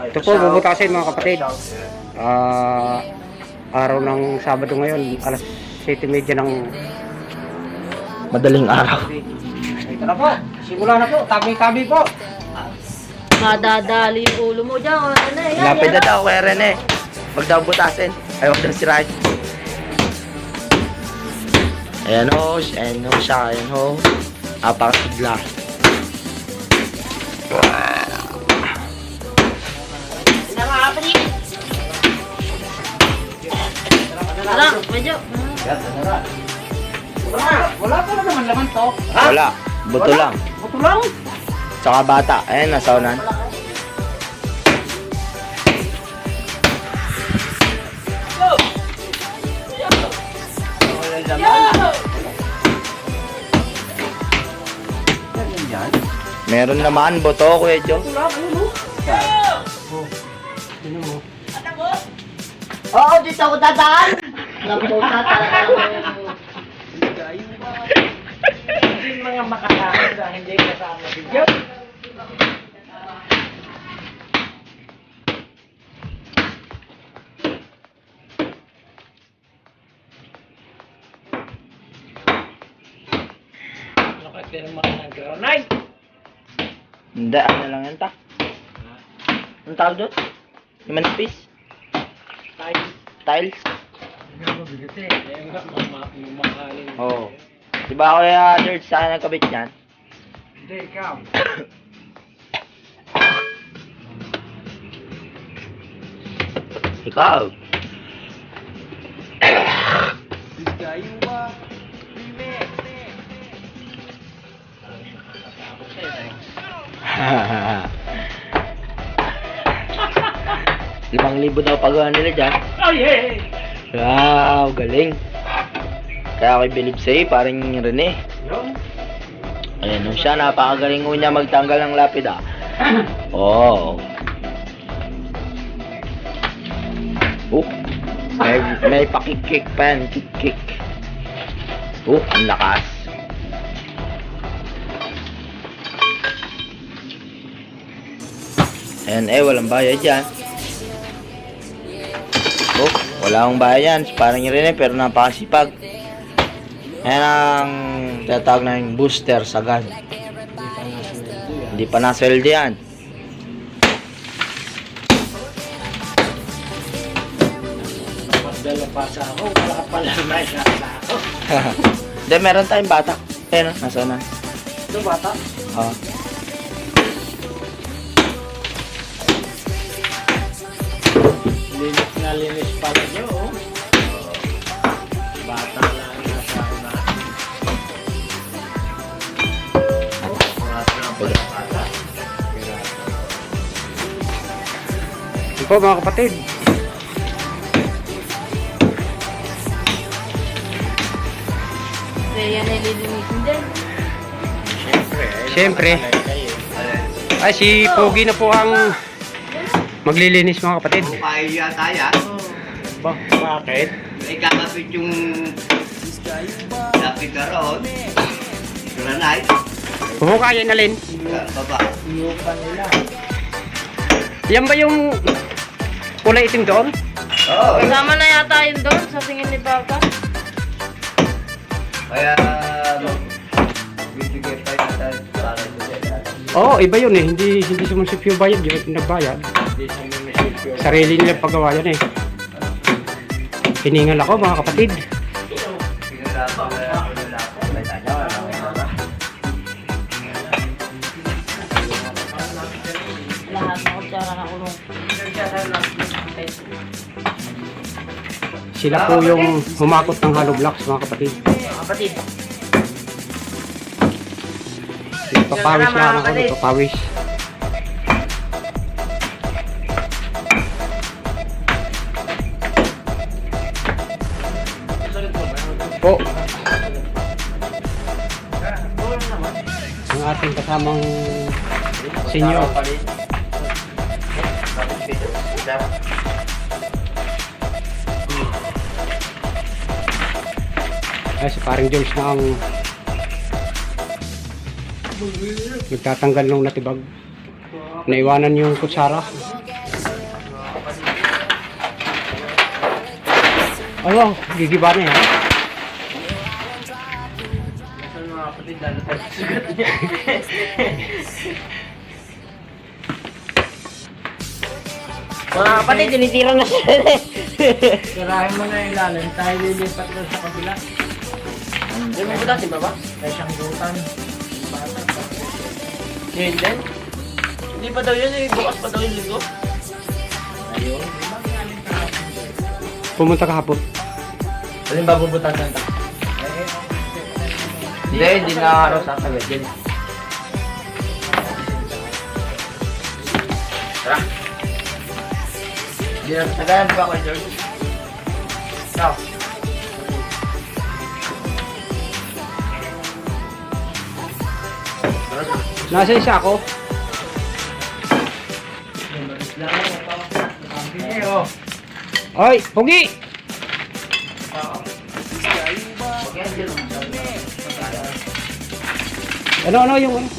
Ito po, bubutasin mga kapatid. Araw ng Sabado ngayon, alas 7:30 ng Madaling araw. ito na po, simula na po, tabi-tabi po. Madadali yung ulo mo dyan. Ano yan? Lapit na daw kaya Rene. Huwag daw butasin. Ay, huwag daw sirahin. Ayan ho siya. Ayan ho. Apakasigla. Wala, medyo. Wala po na naman laman to. Wala. Buto lang. Buto lang. Tsaka bata. Ayan, nasa unan. Meron naman buto, Kuya Jo. Oo, dito ako dadaan. Lamputa talaga. Hindi mga makakain sa hindi kasama video. Nakatira mga nag-granite. Hindi, ano lang yan ta? Anong tawag doon? Yung manipis? Tiles? Oo. Diba Kuya George saan nagkabit yan? Hindi, ikaw. Ikaw. ₱5,000 daw pagawa nila dyan. Oh yeah! Wow, galing. Kaya ako'y bilib sa'yo, parang Rene. Ayan ho siya, napakagaling ho niya magtanggal ng lapid ah. Oh. May pakikik pa yan, kik. Ang lakas. Ayan walang bayad yan. Wala akong bayad yan, parang Rene pero napakasipag. Ayan ang tatawag na yung booster sa gun. Hindi pa nasweldo yan. Magdala pa sa ako, wala pala may nasa ako. Hindi, meron tayong bata. Ayan o, nasa na. Ito bata? Oo. Linis pala nyo, oh. Bata lang nasa na. Ito po mga kapatid. Kaya yan ay lilinisin din. Siyempre. Ay, si Pogi na po ang maglilinis mga kapatid. Pahiya tayo. Bakit? May kakapit yung lapit na roon. Granite. Huhukayin na rin. Baba. Yan ba yung kulay itim doon? Oo. Kasama na yata yun doon sa tingin ni Papa. Kaya bibigay pa yung para doon. Oo, iba yun eh. Hindi sa munisipyo bayad yun. Nagbayad. Sarili nila paggawa yan eh. Hiningal ako mga kapatid. Lahat ng kutsara na kulong. Sila po yung humakot ng hollow blocks mga kapatid. Kapatid. Papawis lang ako. Papawis. Po. Ang ating kasamang senior. Ay, si paring Jules na ang nagtatanggal ng natibag. Naiwanan yung kutsara. Ano, gigiba na yan. Saan mga kapatid, lalo tayo sa sugat niya. Mga kapatid, tinitira na siya. Sirahin mo na yung lalim, tayo lilipat doon sa kabila. Hindi mo butas, di ba ba? Tayo siyang gutan. Yun din? Hindi pa daw yun eh, bukas pa daw yung linggo. Ayun. Pumunta kahapon. Alin ba bubutasan ka? Hindi na araw sasagad yun. Tara. Hindi na sasagayan pa ako, George. Ikaw. Nasa isa ako. Oy, Pugi! Ano yung ano?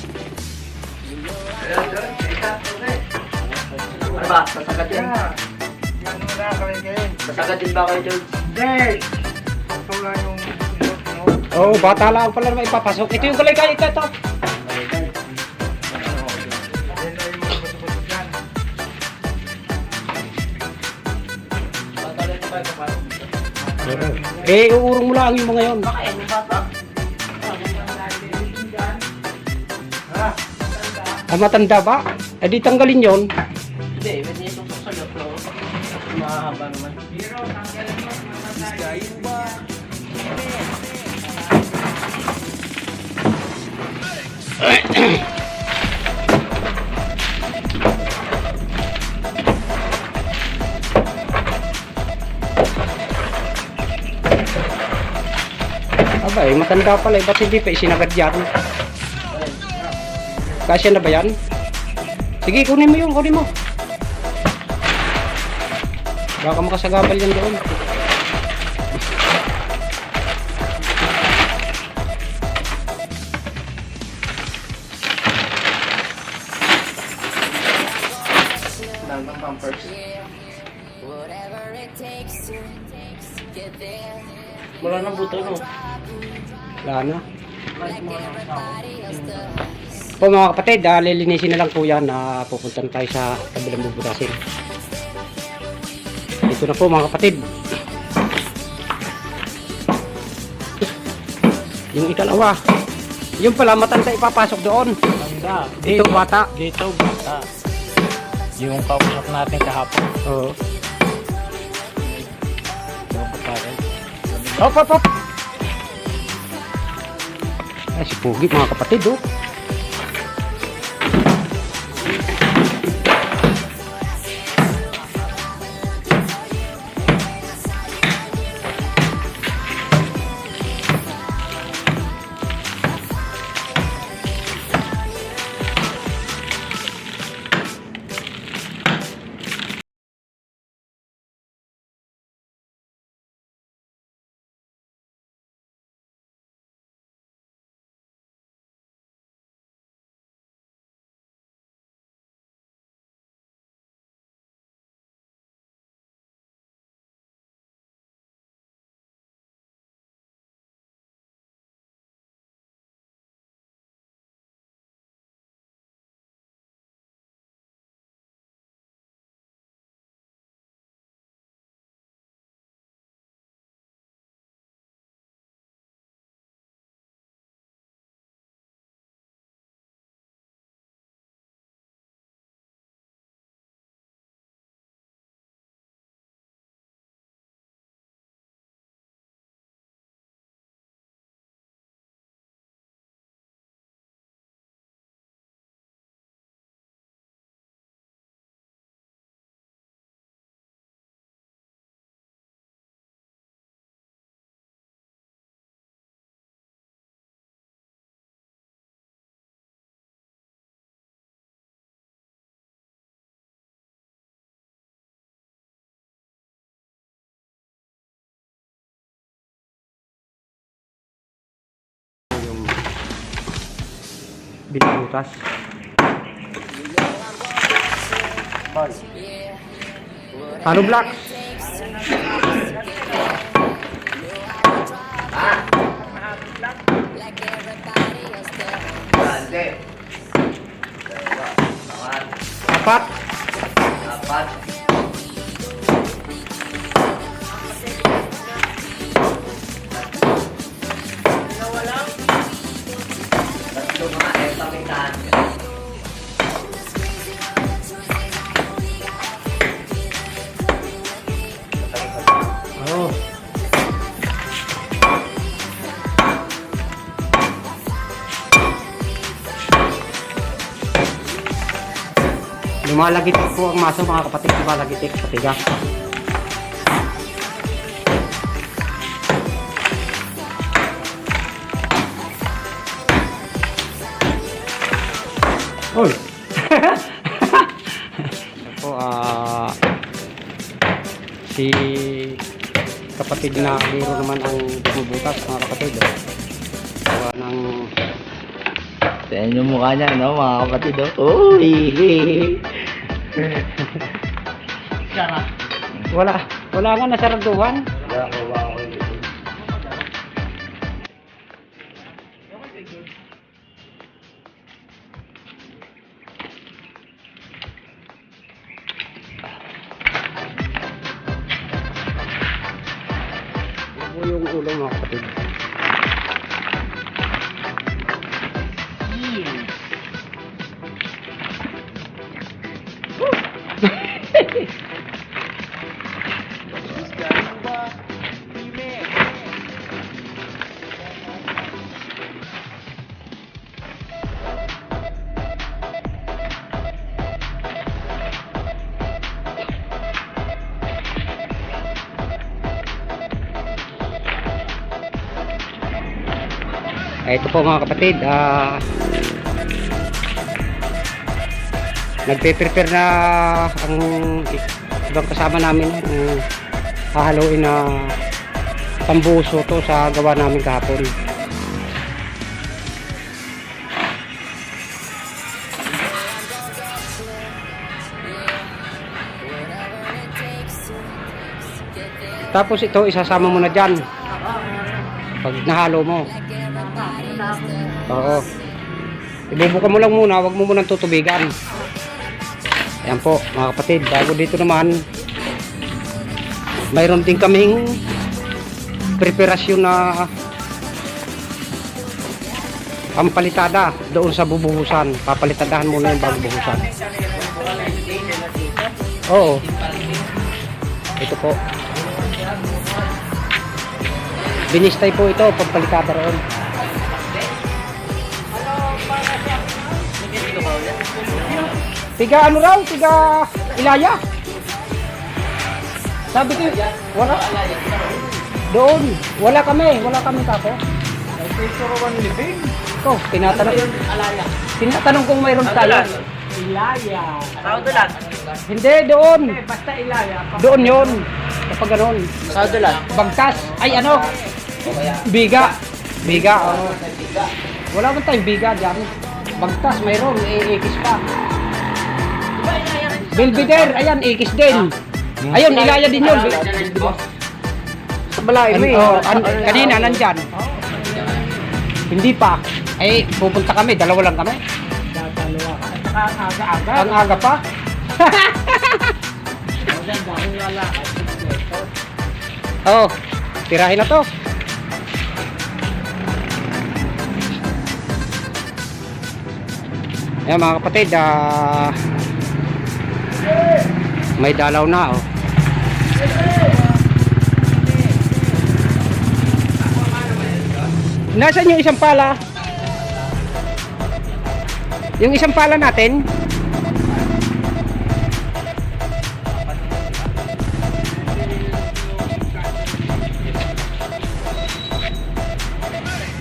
Ano ba? Sasagad din? Sasagad din ba kayo, George? Oh, bata lang pala naman ipapasok. Ito yung kulay kayo ito. Uurong mo lang yung mga yon. Ah, matanda ba? Eh di tanggalin yon. Hindi, pwede itong sa loob. Mahaba naman. Aba eh, matanda pala eh. Ba't hindi pa isinagad yan? Kasya na ba yan? Sige, kunin mo yun, kunin mo. Baka makasagabal yan doon. Dagang pampers. Wala nang buto no. Wala na. Po mga kapatid, lilinisin na lang po yan na pupuntan tayo sa kabilang bubutasin. Ito na po mga kapatid. Yung ikalawa. Yung pala matanda ipapasok doon. Tanda. Ito bata. Dito bata. Yung kausap natin kahapon. Oo. Yung Hop, hop, hop. Ay, si Pugi mga kapatid oh. Binutas. Halo Black. Grande. Dalawa. Pangat. Apat. Apat. Tatlo mga epamitan. Oh. Lumalagitik po ang maso mga kapatid, lumalagitik, patiga. Oy. Ito po si kapatid na hero naman ang bumubutas mga kapatid. Gawa ng Tignan yung mukha niya, no, mga kapatid, oh. Uy! wala nga nasaraduhan. Ito yung ulo mga kapatid. Ito po mga kapatid, nagpe-prepare na ang ibang kasama namin hahaluin na tambuso to sa gawa namin kahapon. Tapos ito isasama mo na dyan pag nahalo mo. Oo. Ibubuka mo lang muna, wag mo munang tutubigan. Ayan po mga kapatid, bago dito naman mayroon din kaming preparasyon na pampalitada doon sa bubuhusan. Papalitadahan muna yung bago buhusan. Oo. Ito po. Binistay po ito, pampalitada roon. Tiga ano raw? Tiga Ilaya. Sabi ko, wala. Doon, wala kami kako. Ito, tinatanong kung mayroon tayo. Ilaya. Saudulan. Hindi, doon. Basta Ilaya. Doon yun. Kapag gano'n. Saudulan. Bagtas. Ay ano? Biga. Biga, oo. Wala man tayong biga dyan. Bagtas, mayroon. Ikis pa. Belvedere, ayan, ikis din. Ayun, Ilaya din yun. Sa balay mo Kanina, nandyan. Hindi pa. Ay, pupunta kami, dalawa lang kami. Ang aga pa. Oh, tirahin na to. Ayan mga kapatid, may dalaw na, oh. Nasaan yung isang pala? Yung isang pala natin?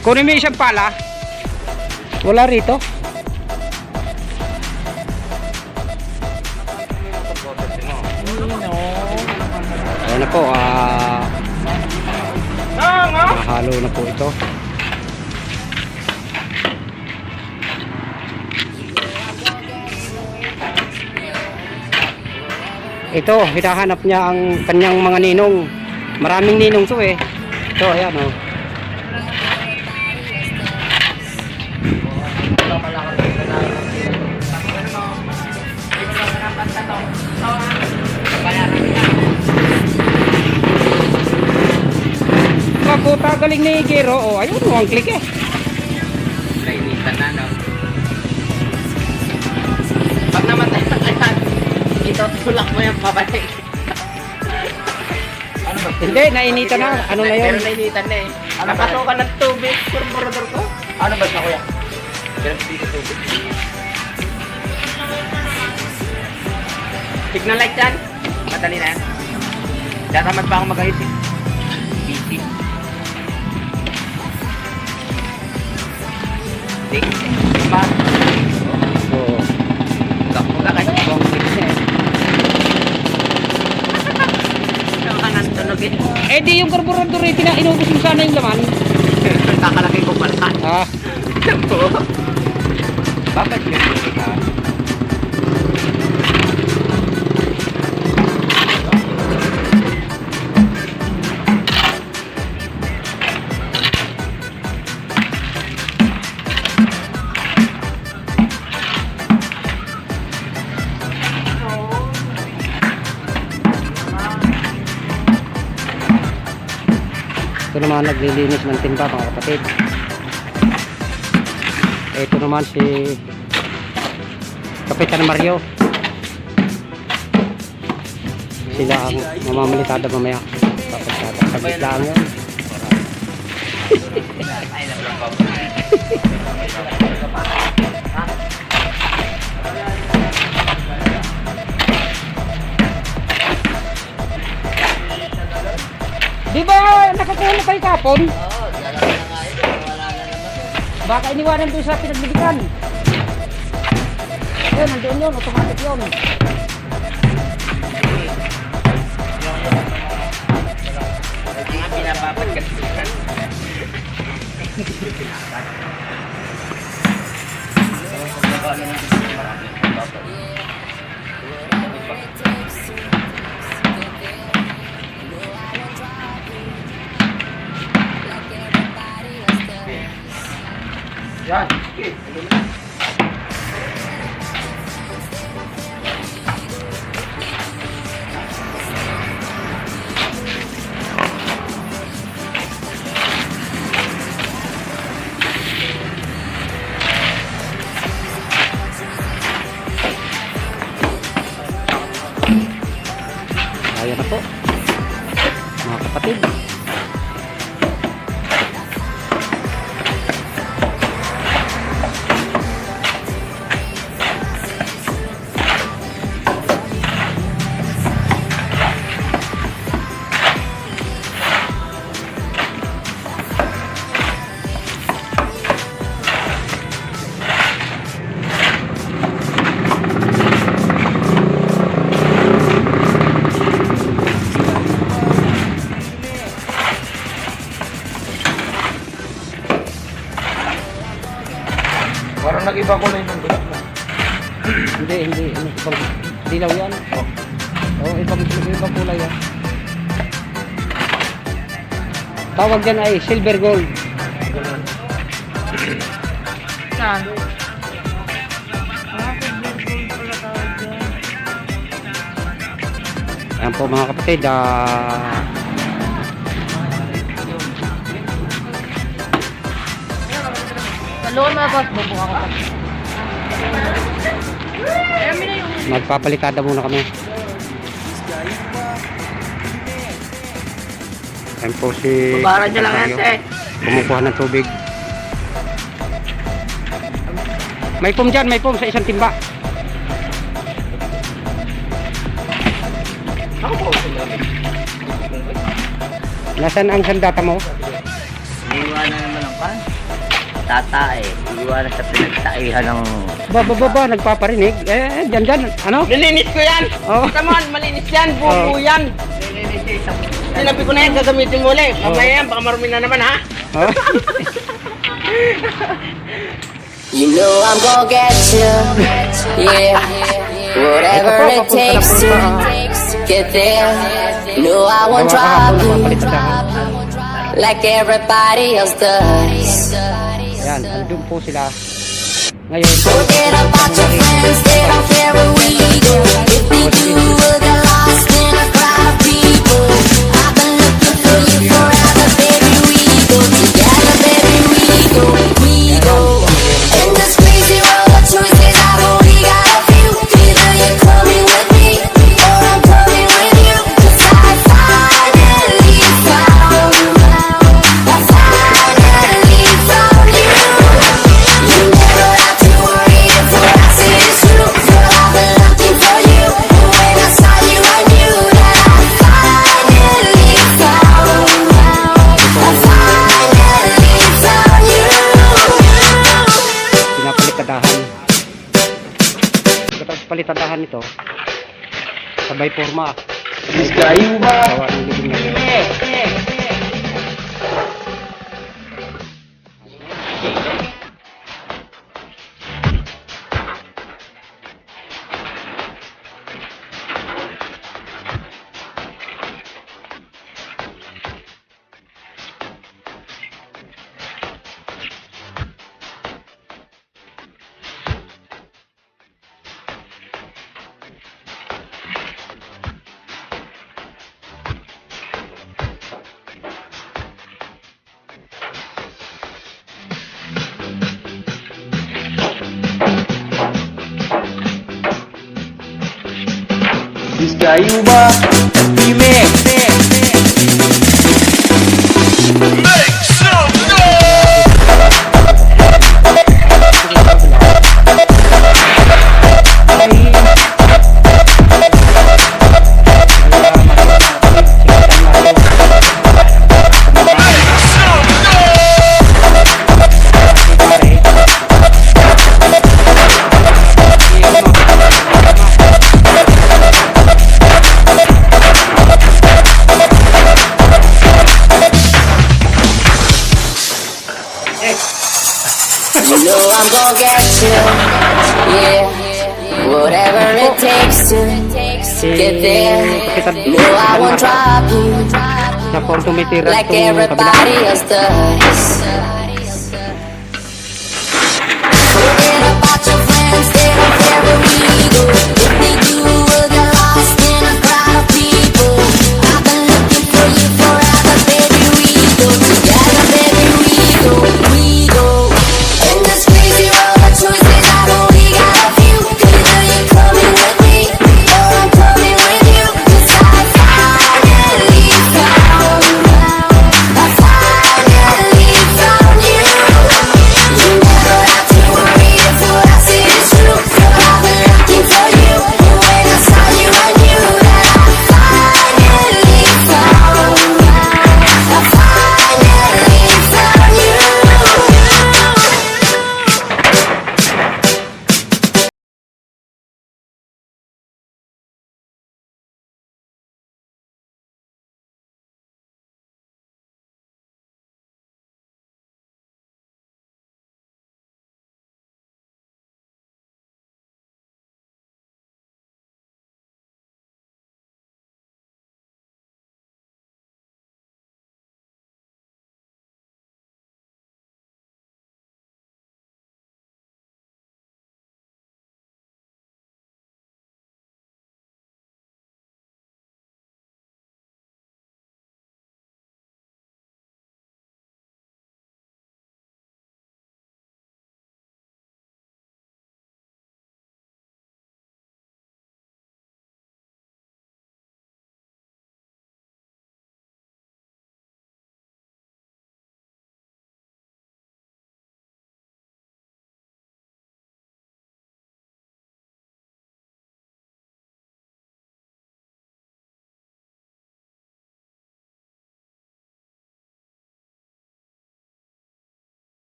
Kunin mo yung isang pala? Wala rito? Ayan na po, mahalo na po ito. Ito, hinahanap niya ang kanyang mga ninong. Maraming ninong to eh. Ito, ayan oh. Ikuta, galing ni Gero. Oh, ayun, one click eh. Nainitan na, no? Pag namatay na kayan, itutulak mo yung pabalik. Ano ba? Hindi, nainitan na. Ano na yun? Pero nainitan na eh. Nakasukan ng tubig, kurmurador ko. Ano ba siya, kuya? Pinagpili tubig. Signal light yan. Madali na yan. Datamad pa ako mag-ayos eh. Busy. Diba? Oo. Takbo ka kasi. One click na eh. Ano ka nang tunog eh? Eh di yung carburetor eh, inubos mo sana yung laman. Kakalaki ko pala. Ah, Bakit may ka? ito naman naglilinis ng timba mga kapatid. Ito naman si Kapitan Mario. Sila ang mamamalitada mamaya. Saglit lang yun. Di ba nakakuha kayo kapon? Oo, dalawa na nga yun. Wala na naman. Baka iniwanan doon sa pinagbibigan. Ayun, nandoon yun. Automatic yun. Hindi nga pinapapat kasi. Yan. Ayan na po. Mga kapatid. Parang nag-iba ko na yung bulak mo. Hindi. Ibang dilaw yan. Oo, ibang kulay yan. Tawag dyan ay silver gold. Saan? Ayan po mga kapatid. Talon na boss, bubuka ko pa. Magpapalitada muna kami. Ayan po si Babaran nyo lang yan, te. kumukuha ng tubig. May pum dyan, may pum sa isang timba. Ako po, Nasaan ang sandata mo? iiwanan naman ang pan. Tatae. Iiwanan sa pinagtaihan ng... Baba, nagpaparinig. Dyan. Ano? Nilinis ko yan! Oh. Come on, malinis yan! Bubu yan! Sinabi ko na yan, gagamitin mo ulit. Mamaya yan, baka marumi na naman ha? Oh. You know I'm gonna get you, yeah. Whatever it takes to get there. No, I won't drop you like everybody else does. Ayan, andun po sila. Ngayon, Forget about your friends, they don't care where we go. If they do, we'll get lost in a crowd of people. I've been looking for you forever, baby. We palitadahan nito. Sabay forma. Diskayo ba? Gawa ng libing natin. Diskayo ba? Remix! You know I'm gonna get you, yeah. Whatever it takes to get there. No, I won't drop you Sa pong tumitira like itong kabila. everybody else does. Forget about your friends, they don't care where we go. If they do, we'll get lost in a crowd of people. I've been looking for you forever, baby. We go together, baby. We go. In this crazy world of choices, I only got a few. Either you're coming with me, or I'm coming with you. 'Cause I finally found you. I finally found you. You never have to worry if what I say is true. 'Cause I've been looking for you. And when I saw you, I knew that I finally found you. I finally found you.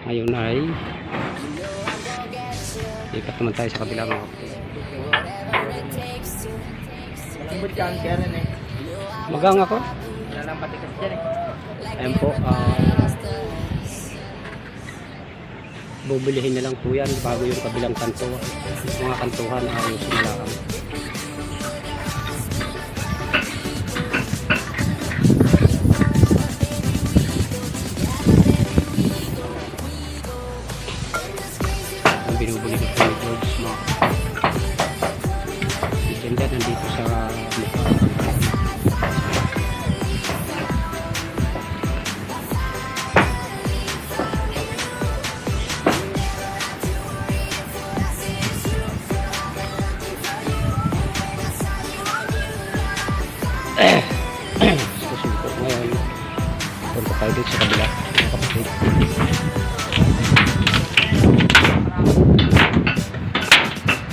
Ngayon ay ikat naman tayo sa kabila mga kapatid. Malambot ka ang karen eh. Magang ako. Wala lang patikas dyan eh. Ayan po, bubulihin na lang po yan bago yung kabilang kanto. Mga kantuhan ay sumalakan. Ang binubuli ko po ni George mo. Si Jenda nandito sa susunod po ngayon. Punta tayo dito sa kabila mga kapatid.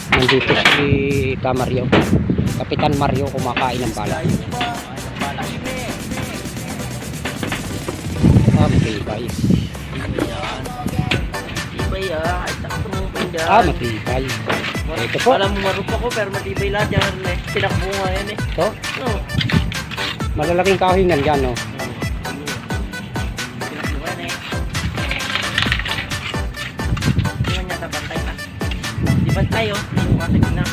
Nandito si ka Mario. Kapitan Mario kumakain ng bala. Matibay. Matibay kahit sakto mo pindahan. Matibay. Ito po. Alam mo marupa ko pero matibay lahat yan eh. Tinakbo nga yan eh. Ito. No. Malalaking kahoy nandyan, no? Tinakbo yan eh. Hindi man yata bantay na. Di bantay oh. Hindi mo kasi na.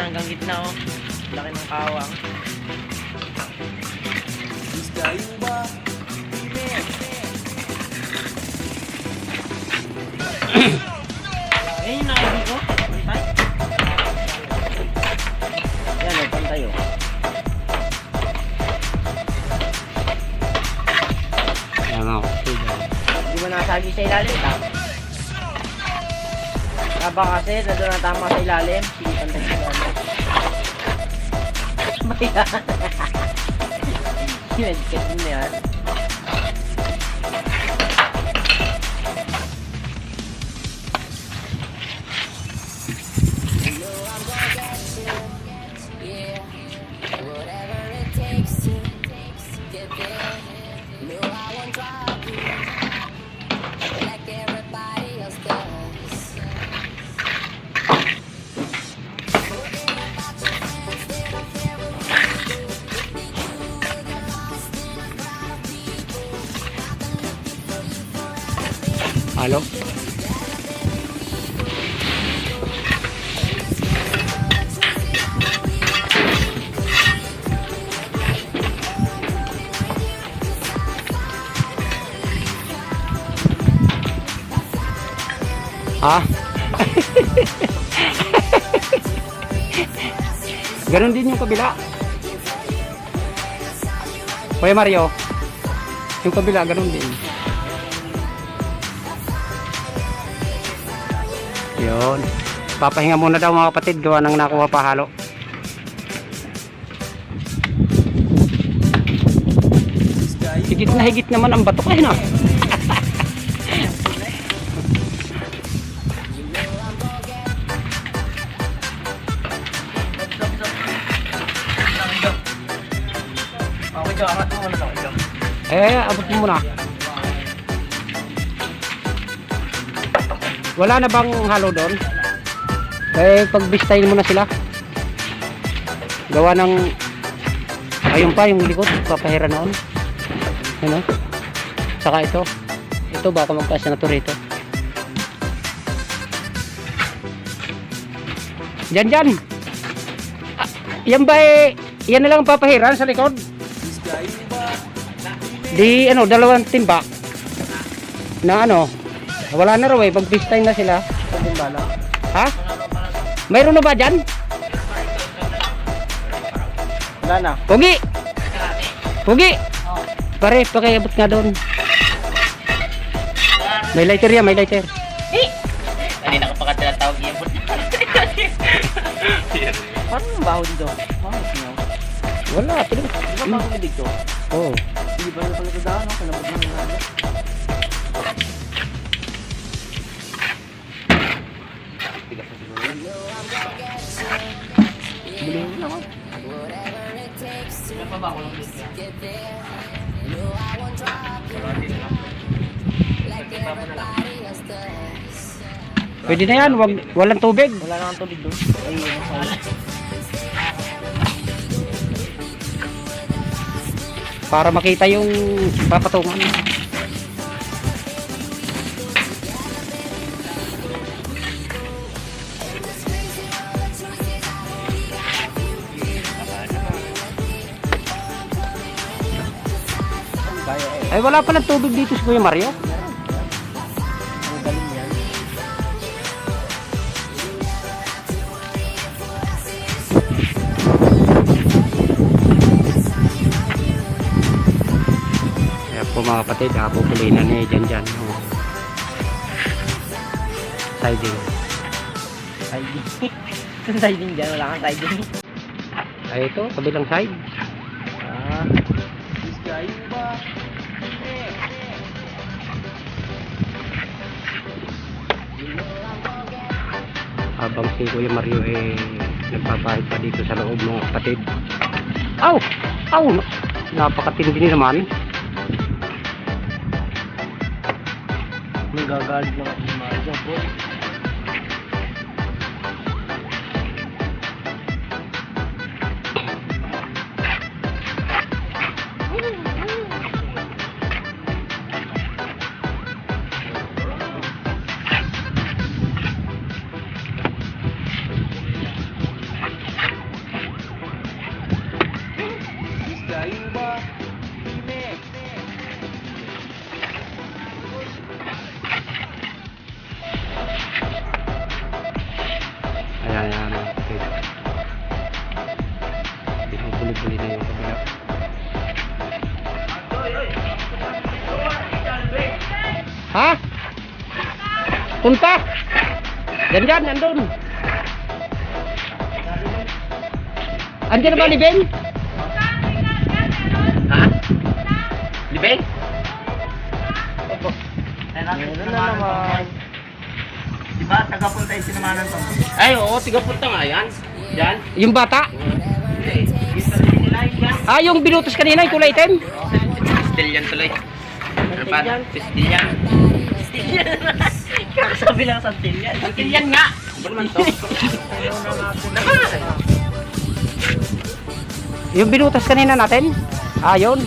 Hanggang gitna oh. Laki ng kawang. Ayun yung nakabig ko. Pantay. Yan o, pantay o. Ayan nga. Hindi mo nasagi sa ilalim ta. Kaba kasi, nandun na tama sa ilalim. Sige, pantay sa ilalim. Maya. Sinadikit mo na yan. Halo? Ah? Ganon din yung kabila. Kuya Mario, yung kabila ganon din. Yun. Papahinga muna daw mga kapatid, gawa ng nakuha pa halo. Higit naman ang bato kayo na. Okay, Jo. Angat mo muna sa akin, Jo. Abot mo muna. Wala na bang halo doon? Pagbistayin mo na sila. Gawa ng ayun pa yung likod, papahira noon. Ano? Saka ito. Ito baka magkasya na to rito. Diyan. Yan ba yan na lang papahiran sa likod? Di ano, dalawang timba. Na ano? Wala na raw pag-pistine na sila. Ha? Mayroon na ba dyan? Wala na. Pugi! Pare, pakiabot nga doon. May lighter yan, may lighter. Kanina ka pa ka tinatawag yung bot. Parang ang baho dito. Wala, pero... Di ba baho dito? Oo. Hindi ba na pala ito daan? Kalabot mo na nga. Bili mo naman. Ano pa ba ako lang dito? Pwede na yan, walang tubig. Wala na ang tubig doon. Ay, Para makita yung papatungan. Ay, wala pa ng tubig dito si Kuya Mario. ang galing yan. Kaya po mga kapatid, pupuliin na niya dyan. Oh. Siding. Siding. Kung siding dyan, wala kang siding. Ay ito, kabilang side. Habang si Kuya Mario nagpapahid pa dito sa loob ng kapatid. Aw! Aw! Napakatindi naman. Magagalit lang ako mga po. Ayan, ayan, mga kapatid. Binubuli-buli na yung kabila. Ha? Punta! Diyan, nandun. Andiyan na ba, Libeng? Ha? Libeng? Meron na naman. Diba, taga-punta yung sinamanan to? Ay, oo, tiga-punta nga yan. Yan. Yung bata? Hindi. Yung talaga nila yan. Ah, yung binutos kanina, yung kulay itim? Pistil yan tuloy. Ano pa? Pistil yan. Sabi lang sa pistil yan. Antil yan nga. Ano naman to? Yung binutas kanina natin? Ah, yun.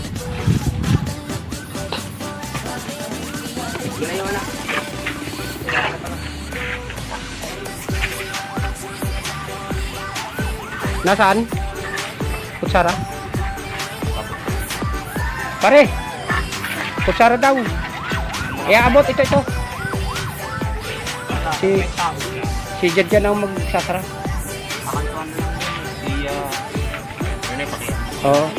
Nasaan? Kutsara? Pare! Kutsara daw. Abot, ito. Si Jadjan ang magsasara. Oo.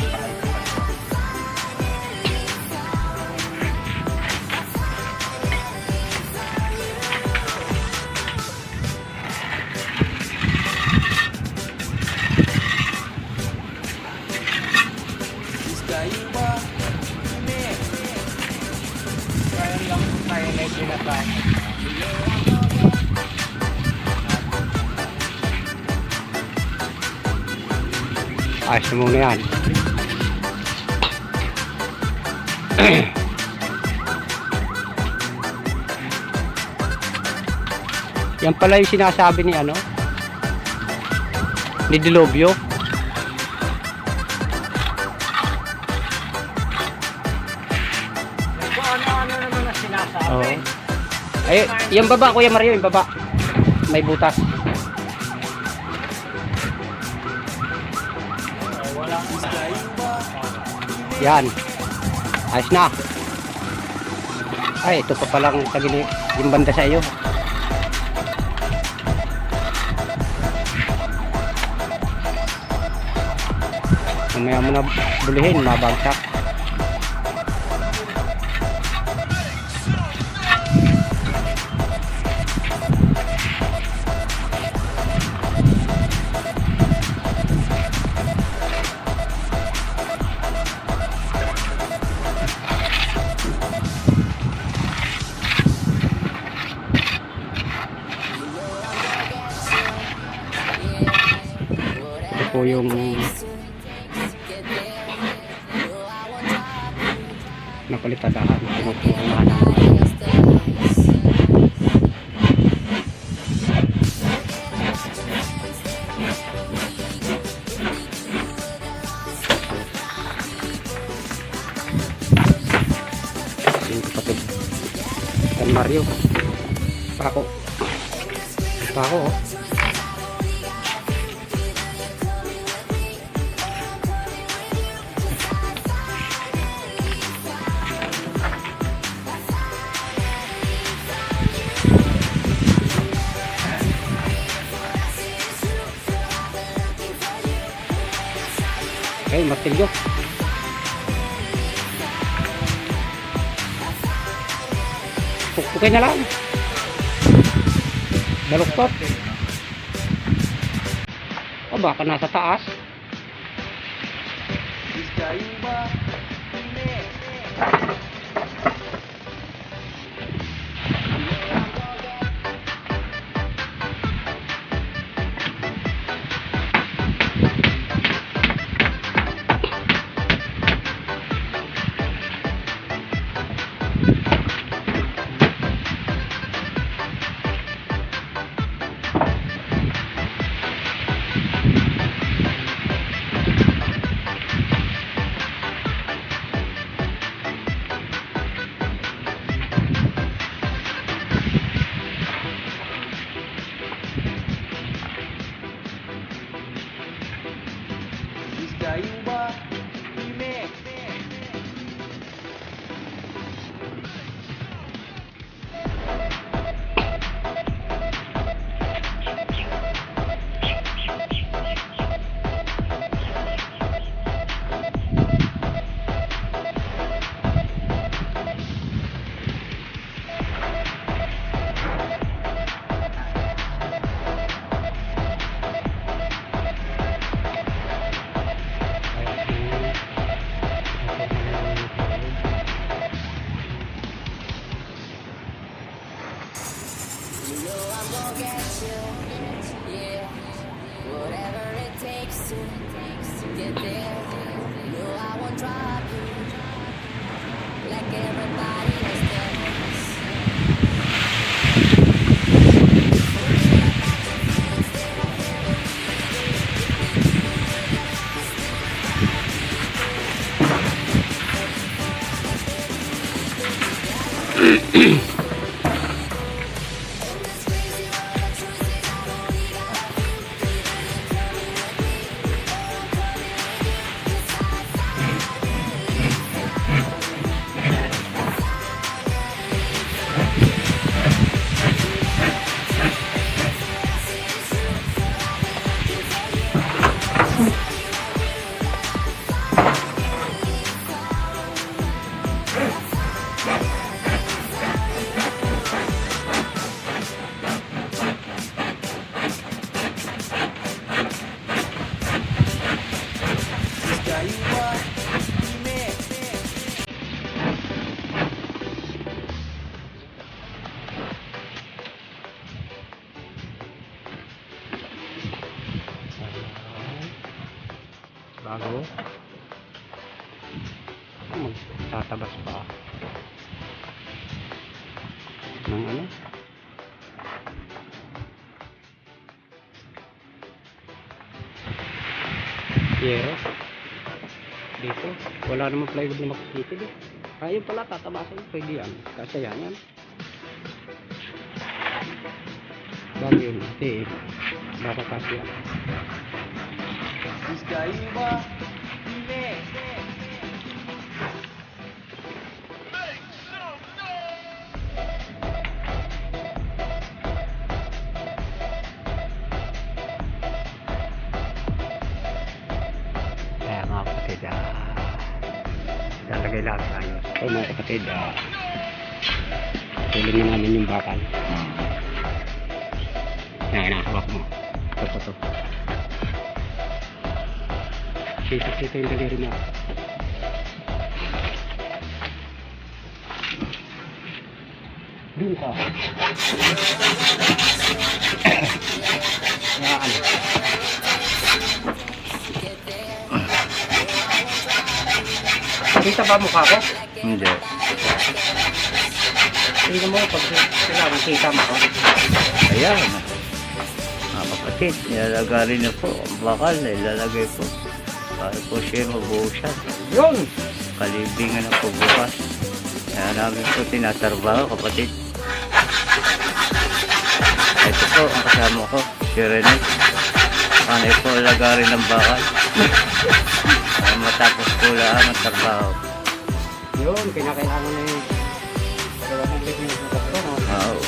Ayos na muna yan. Yan pala yung sinasabi ni ni Dilobio. Ano naman na sinasabi? Oo. Ay, yung baba, Kuya Mario, yung baba. May butas. Yan. Ayos na. Ay, ito pa palang tagili yung banda sa iyo. Mamaya mo na bulihin, mabagsak. Ito po yung napalitadahan, pinupunahan ng yung kapatid San Mario. Pako oh. Okay, martilyo. Okay na lang. Baluktot. O baka nasa taas. You know I'm gonna get you, yeah. Whatever it takes to get there. You know I won't drop you like everybody else does. Bago. Magtatabas pa. Ng ano? Yero. Dito. Wala namang plywood na makikita eh. Ayun pala, tatabasan. Pwede yan. Kasi yan. Bago yun. Hindi eh. Baka kasi yan. Kaya mga kapatid, lalagay lahat tayo. So mga kapatid, tulong na namin yung bakal. Nakahawak mo. Ito. Sito yung daliri mo. Doon ka. Ano? Kita ba mukha ko? Hindi. Tingnan mo pag kailangan kita mo ko. Ayan. Mga kapatid, nilalagay na po ang bakal na ilalagay po. Para po siya mabuo siya. Yun! Kalibingan ng pagbukas. Kaya namin po tinatrabaho kapatid. Ito po ang kasama ko, si Rene. Panay po lagarin ng bakal. Para matapos po lang ang trabaho. Yun, kinakailangan na yung gawa ng technique ng doktor. Oo.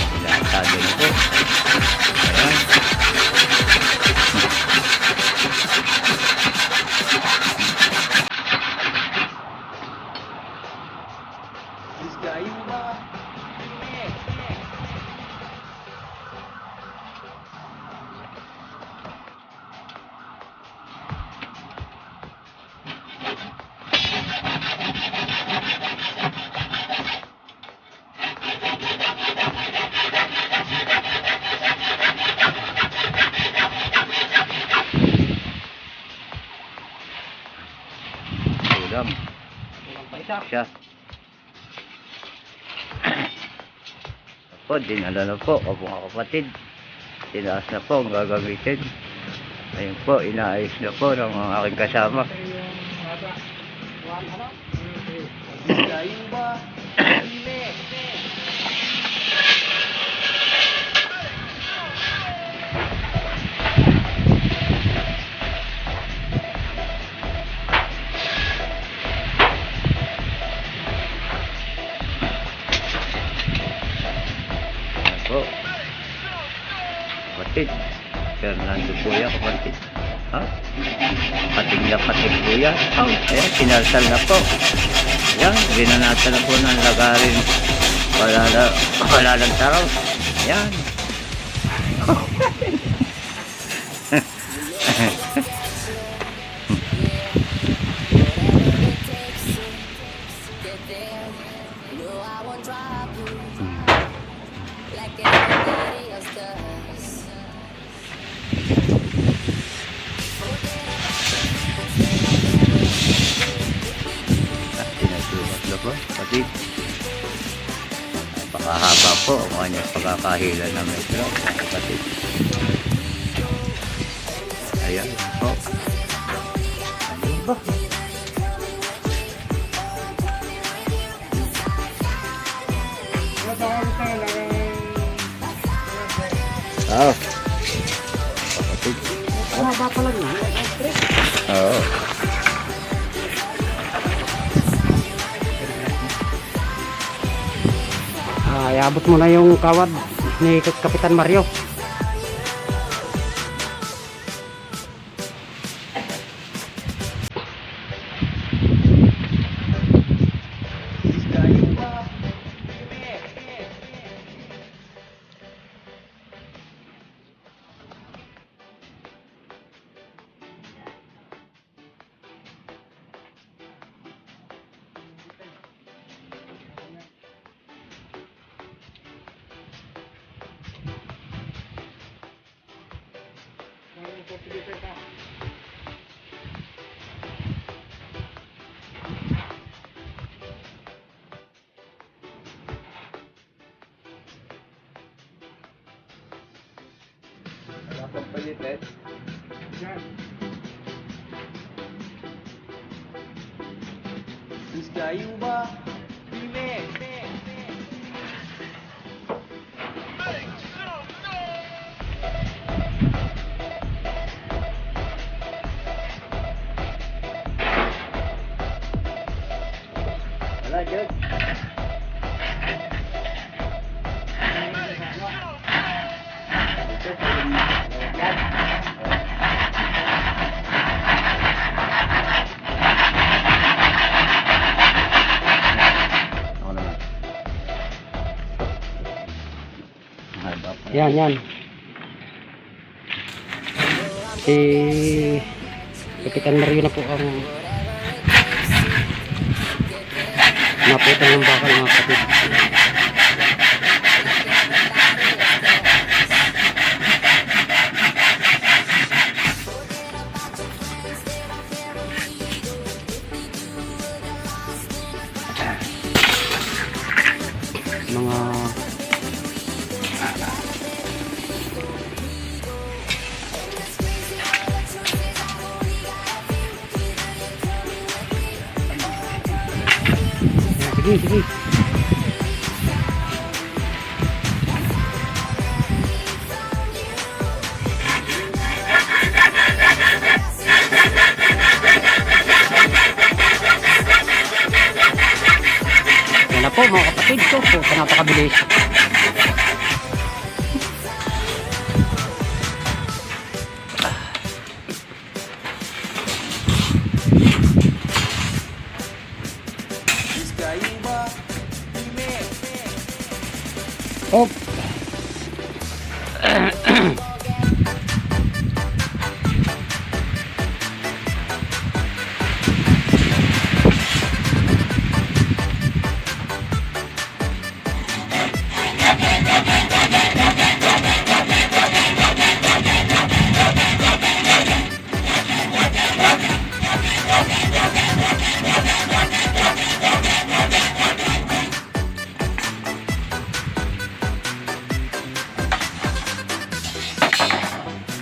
Pinatado na po. Ayan. Kulang pa isa. Siya. Po, dinala na po, o mga kapatid. Tinaas na po ang gagamitin. Ayun po, inaayos na po ng mga aking kasama. Ayan po. Kapatid. Fernando po yan, kapatid. Ha? Katig na katig po yan. Oh, ayan, sinalsal na po. Ayan, binanatan na po ng lagarin. Wala lang taraw. Ayan. No, I won't drop you like everybody else does. Sinasulat na po, kapatid. Napakahaba po ang kanyang pagkakahila ng metro, kapatid. Ayan po. Ano ba? Oo. Kapatid. Haba pa lang yan. Oo. Iabot mo na yung kawad ni Kapitan Mario. Wala dyan. Ako naman. Haba pa. Yan. Si Kapitan Mario na po ang naputang ng bakal, mga kapatid. Mga sige. Yan na po mga kapatid ko po, napakabilis. Oh.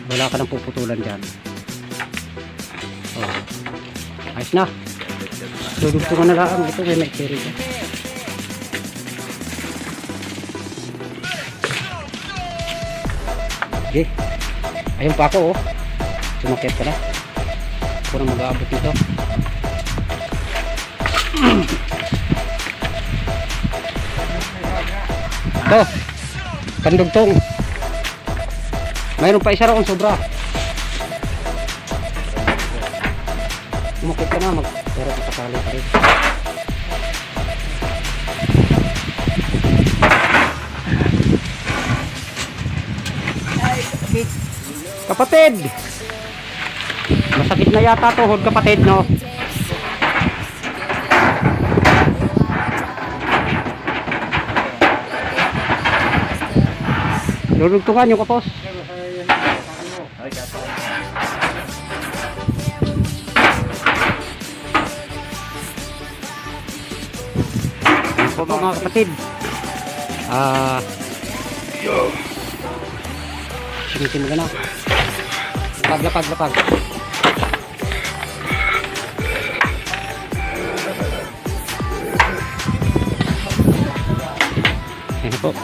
Wala ka nang puputulan dyan. Oh. Ayos na. Dudugtungan na lang. Ito may carry ka. Okay. Ayun pa ako, oh. Sumakit ka na. Ako na mag-aabot nito. Ito. Pandugtong. Mayroon pa isa roon sobra. Sumakit ka na. Pero kapasali pa rin. Kapatid, masakit na yata tuhod kapatid, no? Lulugtungan yung kapos. Yan po mga kapatid. Sinisin mo na. Lapag. Ayan po.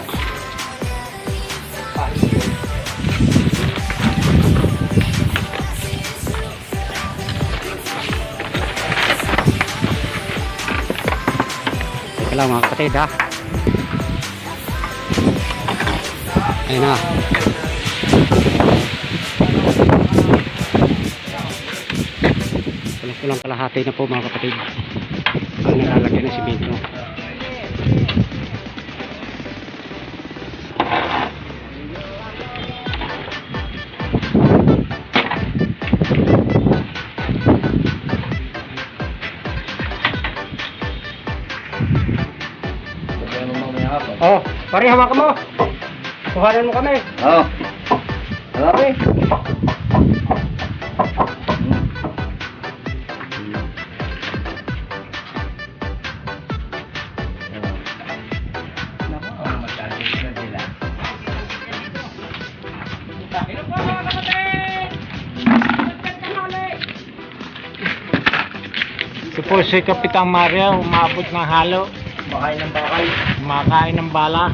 Teka lang mga kapatid, ha. Ayan na. Kulang kalahati na po mga kapatid ang nalalagyan ng simento. Oh, pare hawakan mo. Kuhanan mo kami. Oh. Malaki. Ito po si Kapitang Mario, umabot ng halo. Makain ng bakal. Kumakain ng bala.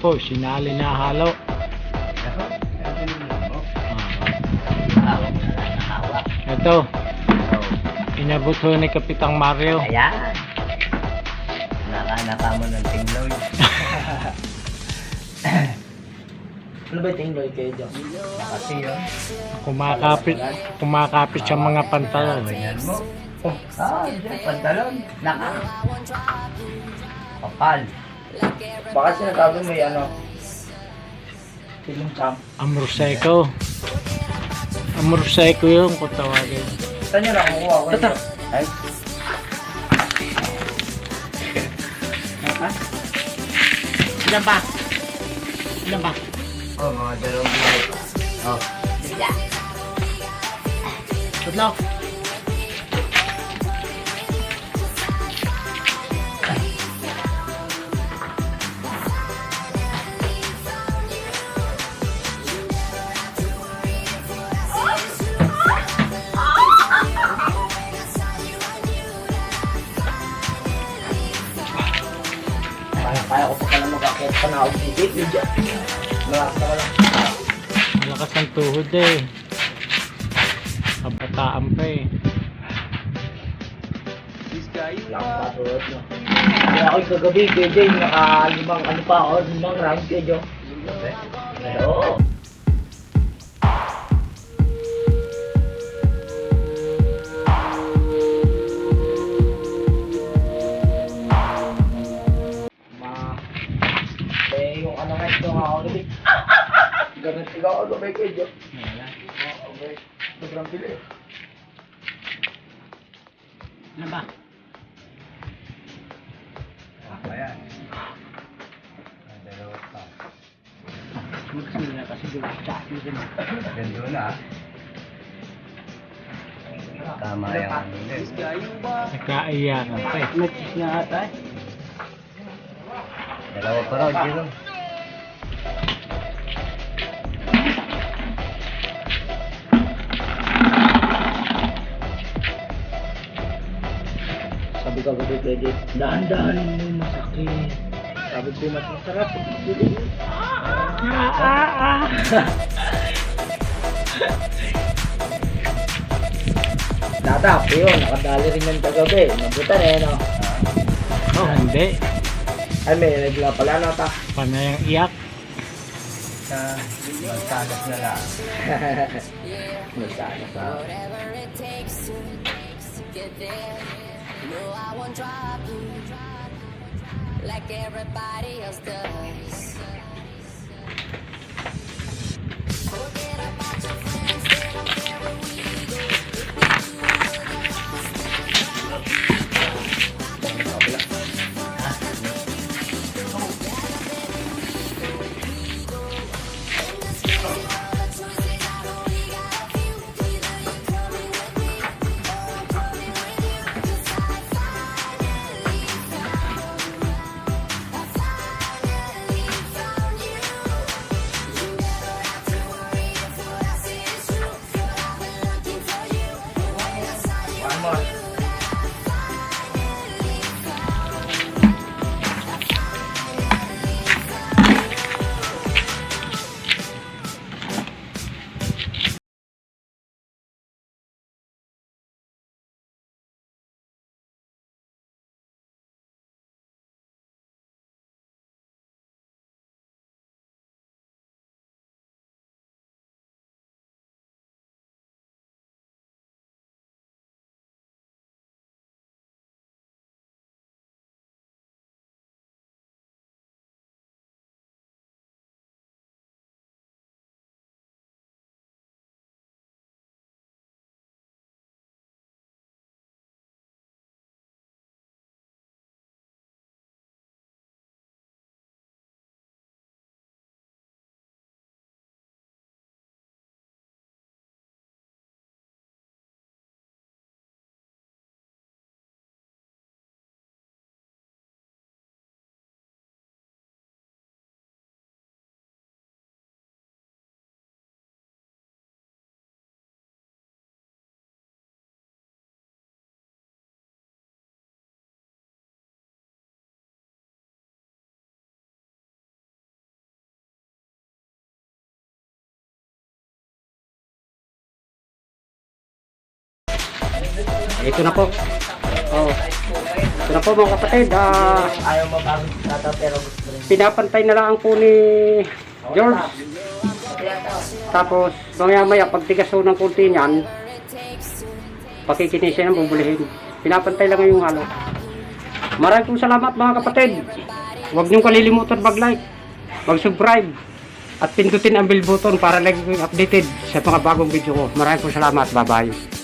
Po, sinali na halo. Ito. Inabot ho ni Kapitang Mario. Ayan. Naka mo ng tingloy. Ano ba yung tingloy kayo dyan? Kasi yun. Kumakapit sa mga pantalon. Ganyan mo. Dyan, pantalon. Naka. Kapal. Baka sinasabi mo yung ano? Film champ. Amorseco. Amorseco yung kung tawagin. Saan nyo nakukuha ko? Tata. Ay. Ilan ba? Ilan ba? Oh, mga dalawang bilay. Oh. Tatlo. Kaya ko pa pala mag-akit pa na ako dito dyan. Malakas na lang. Malakas ang tuhod eh. Kabataan pa eh. Lakas na tulad no. Kaya ako'y kagabi kay Jay, naka-limang ano pa ako, 5 round kay Jo. Oo. Yung ano nga ito nga ako nabi. Ganun sigaw ako nabi kay Jo. Okay. Sobrang pili. Ano ba? Ayan. Dalawa pa. Magsimula ka Ganda na. Tama yung ano yun. Nagkaiyakan pa eh. Nagsis nga ata eh. Dalawa pa raw, Jiro. Sabi ko gabi pwede, dahan-dahanin mo yung masakit. Sabi ko mas masarap pag pwede. Tatap, yun, nakadali rin yan kagabi. Nabutan eh, no? Oh, hindi. Ay, may regla pala na ta. Panay ang iyak. Sa magsagas na lang. Masana sa... Whatever it takes to get there. No, I won't drop you like everybody else does. Forget about your friends, they don't care where we go. If we do, we'll get lost in a crowd of people. In this crazy world of choices, I know we got a few. Either you're coming with me, or I'm coming with you. 'Cause I finally found you. I finally found you. You never have to worry if what I say is true. 'Cause I've been looking for you. And when I saw you, I knew that I finally found you. Ito na po. Oh. Ito na po mga kapatid. Ayaw mapagod si tata pero gusto rin. Pinapantay na lang po ni George. Tapos mamaya pagtigas ho ng kunti niyan, pakikinisin ang bubulihin. Pinapantay lang yung halo. Maraming pong salamat mga kapatid. Huwag niyong kalilimutan mag-like, mag-subscribe, at pindutin ang bell button para lagi kayong updated sa mga bagong video ko. Maraming pong salamat. Bye-bye.